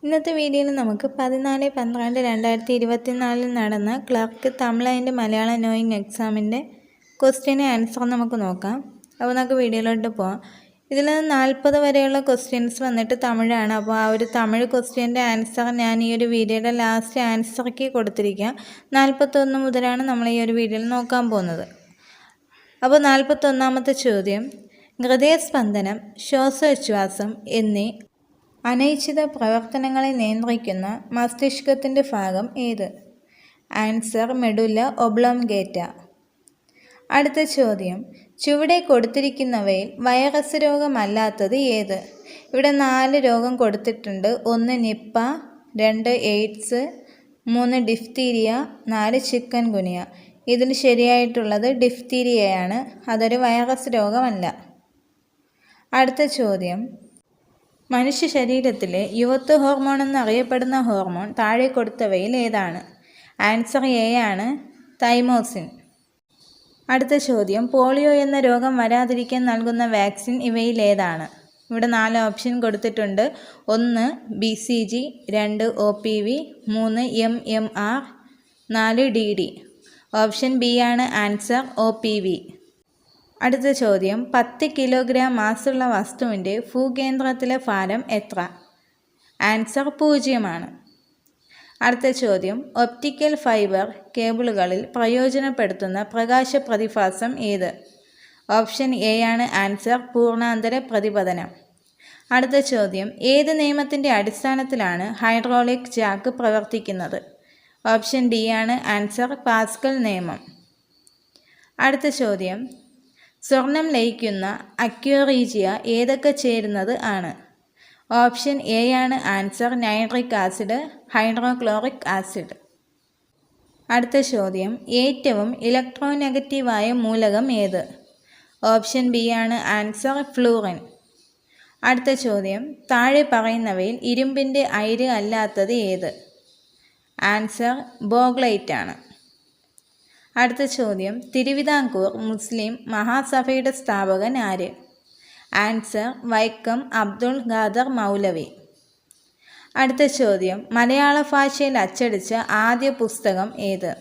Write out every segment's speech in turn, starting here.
ഇന്നത്തെ വീഡിയോയിൽ നമുക്ക് 14/12/2024 നടന്ന clerk Tamil and Malayalam knowing എക്സാമിൻ്റെ ക്വസ്റ്റ്യൻ ആൻസർ നമുക്ക് നോക്കാം. അപ്പോൾ നമുക്ക് വീഡിയോയിലോട്ട് പോകാം. ഇതിൽ 40 വരെയുള്ള ക്വസ്റ്റ്യൻസ് വന്നിട്ട് തമിഴാണ്. അപ്പോൾ ആ ഒരു തമിഴ് ക്വസ്റ്റ്യൻ്റെ ആൻസർ ഞാൻ ഈ ഒരു വീഡിയോയുടെ ലാസ്റ്റ് ആൻസർക്ക് കൊടുത്തിരിക്കാം. 41 മുതലാണ് നമ്മൾ ഈ ഒരു വീഡിയോയിൽ നോക്കാൻ പോകുന്നത്. അപ്പോൾ 41ാമത്തെ ചോദ്യം, ഹൃദയസ്പന്ദനം, ശ്വാസോച്ഛ്വാസം എന്നീ അനൈച്ഛിക പ്രവർത്തനങ്ങളെ നിയന്ത്രിക്കുന്ന മസ്തിഷ്കത്തിൻ്റെ ഭാഗം ഏത്? Answer medulla oblongata. അടുത്ത ചോദ്യം, ചുവടെ കൊടുത്തിരിക്കുന്നവയിൽ വൈറസ് രോഗമല്ലാത്തത് ഏത്? ഇവിടെ 4 രോഗം കൊടുത്തിട്ടുണ്ട്. 1 നിപ്പ, 2 എയ്ഡ്സ്, 3 ഡിഫ്തീരിയ, 4 ചിക്കൻ ഗുനിയ. ഇതിൽ ശരിയായിട്ടുള്ളത് ഡിഫ്തീരിയയാണ്. അതൊരു വൈറസ് രോഗമല്ല. അടുത്ത ചോദ്യം, മനുഷ്യ ശരീരത്തിലെ യുവത്വ ഹോർമോൺ എന്നറിയപ്പെടുന്ന ഹോർമോൺ താഴെ കൊടുത്തവയിൽ ഏതാണ്? ആൻസർ എ ആണ്, തൈമോസിൻ. അടുത്ത ചോദ്യം, പോളിയോ എന്ന രോഗം വരാതിരിക്കാൻ നൽകുന്ന വാക്സിൻ ഇവയിൽ ഏതാണ്? ഇവിടെ 4 ഓപ്ഷൻ കൊടുത്തിട്ടുണ്ട്. 1 BCG, 2 OPV, 3 MMR, 4 DD. Option B ആണ് ആൻസർ, OPV. അടുത്ത ചോദ്യം, 10 കിലോഗ്രാം മാസുള്ള വസ്തുവിൻ്റെ ഭൂകേന്ദ്രത്തിലെ ഭാരം എത്ര? ആൻസർ 0 ആണ്. അടുത്ത ചോദ്യം, ഒപ്റ്റിക്കൽ ഫൈബർ കേബിളുകളിൽ പ്രയോജനപ്പെടുത്തുന്ന പ്രകാശ പ്രതിഭാസം ഏത്? ഓപ്ഷൻ എ ആണ് ആൻസർ, പൂർണ്ണാന്തര പ്രതിപതനം. അടുത്ത ചോദ്യം, ഏത് നിയമത്തിൻ്റെ അടിസ്ഥാനത്തിലാണ് ഹൈഡ്രോളിക് ജാക്ക് പ്രവർത്തിക്കുന്നത്? ഓപ്ഷൻ ഡി ആണ് ആൻസർ, പാസ്കൽ നിയമം. അടുത്ത ചോദ്യം, സ്വർണം ലയിക്കുന്ന അക്വേറീജിയ ഏതൊക്കെ ചേരുന്നത് ആണ്? ഓപ്ഷൻ എ ആണ് answer, nitric acid, hydrochloric acid. അടുത്ത ചോദ്യം, ഏറ്റവും ഇലക്ട്രോനെഗറ്റീവായ മൂലകം ഏത്? ഓപ്ഷൻ ബി ആണ് ആൻസർ, ഫ്ലൂറിൻ. അടുത്ത ചോദ്യം, താഴെ പറയുന്നവയിൽ ഇരുമ്പിൻ്റെ അയിര് അല്ലാത്തത് ഏത്? ആൻസർ, ബോഗ്ലൈറ്റ് ആണ്. അടുത്ത ചോദ്യം, തിരുവിതാംകൂർ മുസ്ലിം മഹാസഭയുടെ സ്ഥാപകൻ ആര്? ആൻസർ, വൈക്കം അബ്ദുൾ ഖാദർ മൗലവി. അടുത്ത ചോദ്യം, മലയാള ഭാഷയിൽ അച്ചടിച്ച ആദ്യ പുസ്തകം ഏത്?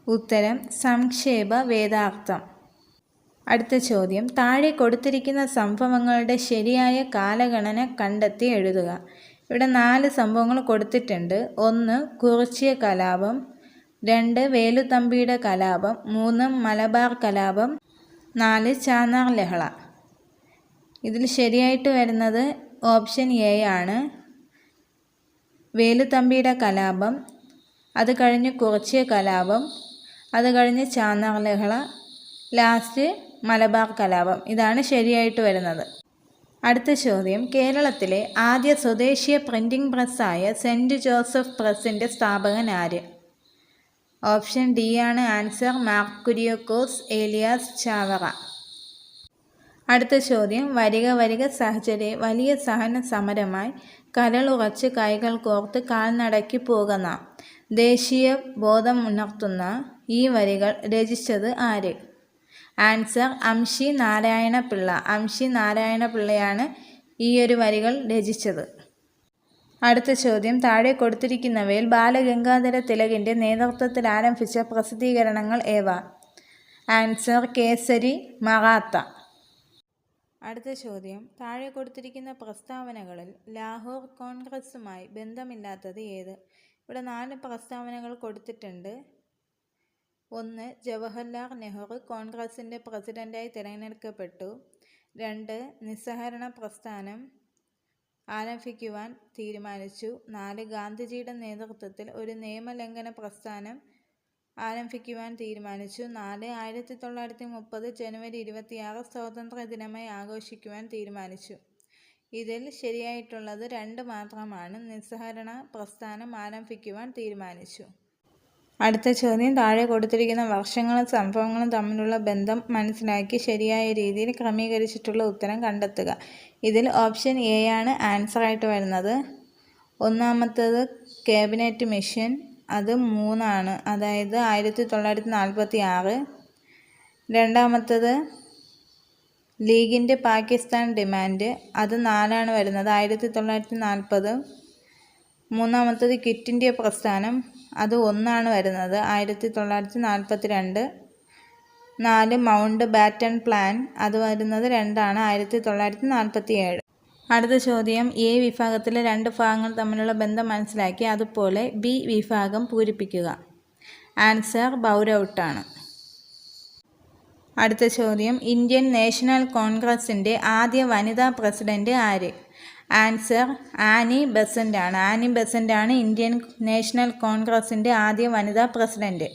ഉത്തരം, സംക്ഷേപ വേദാർത്ഥം. അടുത്ത ചോദ്യം, താഴെ കൊടുത്തിരിക്കുന്ന സംഭവങ്ങളുടെ ശരിയായ കാലഗണന കണ്ടെത്തി എഴുതുക. ഇവിടെ 4 സംഭവങ്ങൾ കൊടുത്തിട്ടുണ്ട്. 1 കുറിച്യ കലാപം, 2 വേലുത്തമ്പിയുടെ കലാപം, 3 മലബാർ കലാപം, 4 ചാന്നാർ ലഹള. ഇതിൽ ശരിയായിട്ട് വരുന്നത് ഓപ്ഷൻ എ ആണ്, വേലുത്തമ്പിയുടെ കലാപം, അത് കഴിഞ്ഞ് കുറിച്യ കലാപം, അത് കഴിഞ്ഞ് ചാന്നാർ ലഹള, ലാസ്റ്റ് മലബാർ കലാപം. ഇതാണ് ശരിയായിട്ട് വരുന്നത്. അടുത്ത ചോദ്യം, കേരളത്തിലെ ആദ്യ സ്വദേശീയ പ്രിൻറ്റിംഗ് പ്രസ്സായ സെൻറ്റ് ജോസഫ് പ്രസിൻ്റെ സ്ഥാപകൻ ആര്? ഓപ്ഷൻ ഡി ആണ് ആൻസർ, മാർ കുര്യാക്കോസ് ഏലിയാസ് ചാവറ. അടുത്ത ചോദ്യം, വരിക വരിക സഹചരെ വലിയ സഹന സമരമായി കരളുറച്ച് കൈകൾ കോർത്ത് കാൽനടക്കി പോകുന്ന ദേശീയ ബോധം ഉണർത്തുന്ന ഈ വരികൾ രചിച്ചത് ആര്? ആൻസർ, അംശി നാരായണ പിള്ള. അംശി നാരായണ പിള്ളയാണ് ഈ ഒരു വരികൾ രചിച്ചത്. അടുത്ത ചോദ്യം, താഴെ കൊടുത്തിരിക്കുന്നവയിൽ ബാലഗംഗാധര തിലകിൻ്റെ നേതൃത്വത്തിൽ ആരംഭിച്ച പ്രസിദ്ധീകരണങ്ങൾ ഏവ? ആൻസർ, കേസരി, മറാത്ത. അടുത്ത ചോദ്യം, താഴെ കൊടുത്തിരിക്കുന്ന പ്രസ്താവനകളിൽ ലാഹോർ കോൺഗ്രസുമായി ബന്ധമില്ലാത്തത് ഏത്? ഇവിടെ 4 പ്രസ്താവനകൾ കൊടുത്തിട്ടുണ്ട്. 1 ജവഹർലാൽ നെഹ്റു കോൺഗ്രസിൻ്റെ പ്രസിഡൻ്റായി തിരഞ്ഞെടുക്കപ്പെട്ടു. 2 നിസ്സഹകരണ പ്രസ്ഥാനം ആരംഭിക്കുവാൻ തീരുമാനിച്ചു. 4 ഗാന്ധിജിയുടെ നേതൃത്വത്തിൽ ഒരു നിയമലംഘന പ്രസ്ഥാനം ആരംഭിക്കുവാൻ തീരുമാനിച്ചു. 4 1930 ജനുവരി 26 സ്വാതന്ത്ര്യ ദിനമായി ആഘോഷിക്കുവാൻ തീരുമാനിച്ചു. ഇതിൽ ശരിയായിട്ടുള്ളത് 2 മാത്രമാണ്, നിസ്സഹകരണ പ്രസ്ഥാനം ആരംഭിക്കുവാൻ തീരുമാനിച്ചു. അടുത്ത ചോദ്യം, താഴെ കൊടുത്തിരിക്കുന്ന വർഷങ്ങളും സംഭവങ്ങളും തമ്മിലുള്ള ബന്ധം മനസ്സിലാക്കി ശരിയായ രീതിയിൽ ക്രമീകരിച്ചിട്ടുള്ള ഉത്തരം കണ്ടെത്തുക. ഇതിൽ ഓപ്ഷൻ എ ആണ് ആൻസറായിട്ട് വരുന്നത്. 1ാമത്തേത് ക്യാബിനറ്റ് മിഷൻ, അത് 3 ആണ്, അതായത് 1946. 2ാമത്തേത് ലീഗിൻ്റെ പാകിസ്ഥാൻ ഡിമാൻഡ്, അത് 4 ആണ് വരുന്നത്, 1940. മൂന്നാമത്തത് ക്വിറ്റ് ഇന്ത്യ പ്രസ്ഥാനം, അത് 1 വരുന്നത് 1942. 4 മൗണ്ട് ബാറ്റൺ പ്ലാൻ, അത് വരുന്നത് 2 1947. അടുത്ത ചോദ്യം, എ വിഭാഗത്തിലെ 2 ഭാഗങ്ങൾ തമ്മിലുള്ള ബന്ധം മനസ്സിലാക്കി അതുപോലെ ബി വിഭാഗം പൂരിപ്പിക്കുക. ആൻസർ ബൗരൗട്ടാണ്. അടുത്ത ചോദ്യം, ഇന്ത്യൻ നാഷണൽ കോൺഗ്രസിൻ്റെ ആദ്യ വനിതാ പ്രസിഡന്റ് ആര്? ആൻസർ ആനി ബെസൻ്റ് ആണ്. ആനി ബെസൻ്റ് ആണ് ഇന്ത്യൻ നാഷണൽ കോൺഗ്രസിൻ്റെ ആദ്യ വനിതാ പ്രസിഡന്റ്.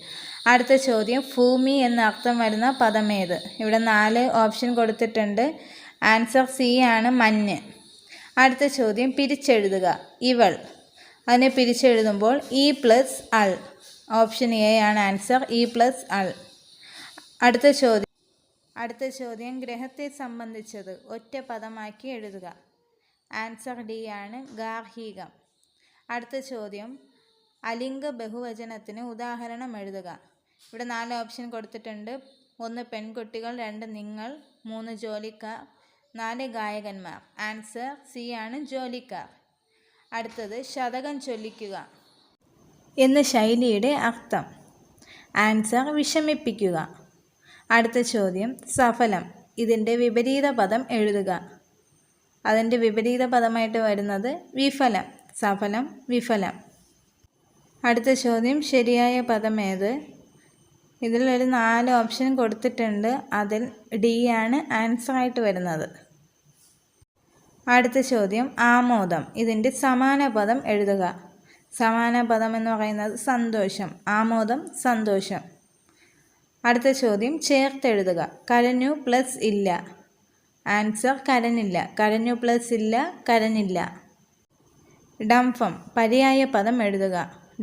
അടുത്ത ചോദ്യം, ഭൂമി എന്ന അർത്ഥം വരുന്ന പദമേത്? ഇവിടെ 4 ഓപ്ഷൻ കൊടുത്തിട്ടുണ്ട്. ആൻസർ സി ആണ്, മഞ്ഞ്. അടുത്ത ചോദ്യം, പിരിച്ചെഴുതുക. ഇവൾ, അതിനെ പിരിച്ചെഴുതുമ്പോൾ ഇ പ്ലസ് അൾ. ഓപ്ഷൻ എ ആണ് ആൻസർ, ഇ പ്ലസ് അൾ. അടുത്ത ചോദ്യം, ഗ്രഹത്തെ സംബന്ധിച്ചത് ഒറ്റ പദമാക്കി എഴുതുക. ആൻസർ ഡി ആണ്, ഗാർഹികം. അടുത്ത ചോദ്യം, അലിംഗ ബഹുവചനത്തിന് ഉദാഹരണം എഴുതുക. ഇവിടെ 4 ഓപ്ഷൻ കൊടുത്തിട്ടുണ്ട്. 1 പെൺകുട്ടികൾ, 2 നിങ്ങൾ, 3 ജോലിക്കാർ, 4 ഗായകന്മാർ. ആൻസർ സി ആണ്, ജോലിക്കാർ. അടുത്തത്, ശതകം ചൊല്ലിക്കുക എന്ന ശൈലിയുടെ അർത്ഥം. ആൻസർ വിഷമിപ്പിക്കുക. അടുത്ത ചോദ്യം, സഫലം, ഇതിൻ്റെ വിപരീത പദം എഴുതുക. അതിൻ്റെ വിപരീത പദമായിട്ട് വരുന്നത് വിഫലം. സഫലം, വിഫലം. അടുത്ത ചോദ്യം, ശരിയായ പദം ഏത്? ഇതിലൊരു 4 ഓപ്ഷൻ കൊടുത്തിട്ടുണ്ട്. അതിൽ ഡി ആണ് ആൻസറായിട്ട് വരുന്നത്. അടുത്ത ചോദ്യം, ആമോദം, ഇതിൻ്റെ സമാന പദം എഴുതുക. സമാന പദം എന്ന് പറയുന്നത് സന്തോഷം. ആമോദം, സന്തോഷം. അടുത്ത ചോദ്യം, ചേർത്തെഴുതുക. കരഞ്ഞു പ്ലസ് ഇല്ല. ആൻസർ കരഞ്ഞില്ല. കരഞ്ഞു പ്ലസ് ഇല്ല, കരഞ്ഞില്ല. ഡംഫം, പര്യായ പദം എഴുതുക.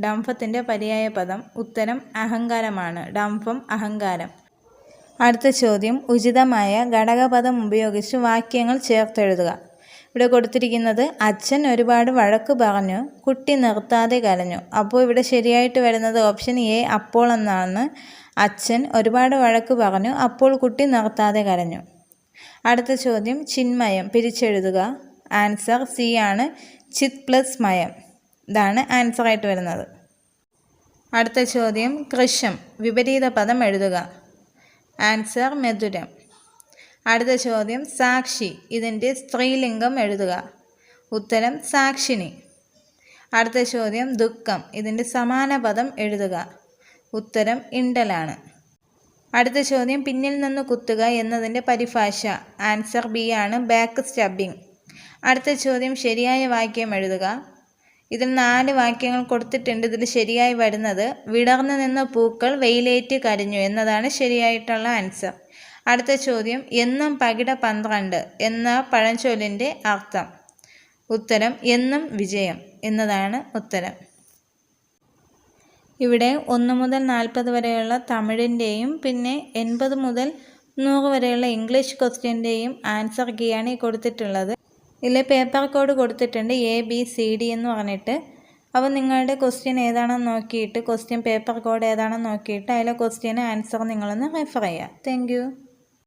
ഡംഫത്തിൻ്റെ പര്യായ പദം. ഉത്തരം അഹങ്കാരമാണ്. ഡംഫം, അഹങ്കാരം. അടുത്ത ചോദ്യം, ഉചിതമായ ഘടകപദം ഉപയോഗിച്ച് വാക്യങ്ങൾ ചേർത്തെഴുതുക. ഇവിടെ കൊടുത്തിരിക്കുന്നത്, അച്ഛൻ ഒരുപാട് വഴക്ക് പറഞ്ഞു, കുട്ടി നിർത്താതെ കരഞ്ഞു. അപ്പോൾ ഇവിടെ ശരിയായിട്ട് വരുന്നത് ഓപ്ഷൻ എ, അപ്പോൾ എന്നാണ്. അച്ഛൻ ഒരുപാട് വഴക്ക് പറഞ്ഞു, അപ്പോൾ കുട്ടി നിർത്താതെ കരഞ്ഞു. അടുത്ത ചോദ്യം, ചിന്മയം, പിരിച്ചെഴുതുക. ആൻസർ സി ആണ്, ചിത് പ്ലസ് മയം. ഇതാണ് ആൻസറായിട്ട് വരുന്നത്. അടുത്ത ചോദ്യം, കൃശം, വിപരീത പദം എഴുതുക. ആൻസർ മധുരം. അടുത്ത ചോദ്യം, സാക്ഷി, ഇതിൻ്റെ സ്ത്രീലിംഗം എഴുതുക. ഉത്തരം സാക്ഷിണി. അടുത്ത ചോദ്യം, ദുഃഖം, ഇതിൻ്റെ സമാന പദം എഴുതുക. ഉത്തരം ഇണ്ടലാണ്. അടുത്ത ചോദ്യം, പിന്നിൽ നിന്ന് കുത്തുക എന്നതിൻ്റെ പരിഭാഷ. ആൻസർ ബി ആണ്, ബാക്ക് സ്റ്റബിംഗ്. അടുത്ത ചോദ്യം, ശരിയായ വാക്യം എഴുതുക. ഇതിൽ 4 വാക്യങ്ങൾ കൊടുത്തിട്ടുണ്ട്. ഇതിൽ ശരിയായി വരുന്നത്, വിടർന്നു നിന്ന പൂക്കൾ വെയിലേറ്റ് കരിഞ്ഞു എന്നതാണ് ശരിയായിട്ടുള്ള ആൻസർ. അടുത്ത ചോദ്യം, എന്നും പകിട 12 എന്ന പഴഞ്ചൊല്ലിൻ്റെ അർത്ഥം. ഉത്തരം എന്നും വിജയം എന്നതാണ് ഉത്തരം. ഇവിടെ 1 മുതൽ 40 വരെയുള്ള തമിഴിൻ്റെയും പിന്നെ 80 മുതൽ 100 വരെയുള്ള ഇംഗ്ലീഷ് ക്വസ്റ്റ്യൻ്റെയും ആൻസർ കീയാണ് ഈ കൊടുത്തിട്ടുള്ളത്. ഇതിൽ പേപ്പർ കോഡ് കൊടുത്തിട്ടുണ്ട് ABCD എന്ന് പറഞ്ഞിട്ട്. അപ്പോൾ നിങ്ങളുടെ ക്വസ്റ്റ്യൻ ഏതാണെന്ന് നോക്കിയിട്ട്, ക്വസ്റ്റ്യൻ പേപ്പർ കോഡ് ഏതാണെന്ന് നോക്കിയിട്ട് അതിലെ ക്വസ്റ്റ്യന് ആൻസർ നിങ്ങളൊന്ന് റെഫർ ചെയ്യുക. Thank you.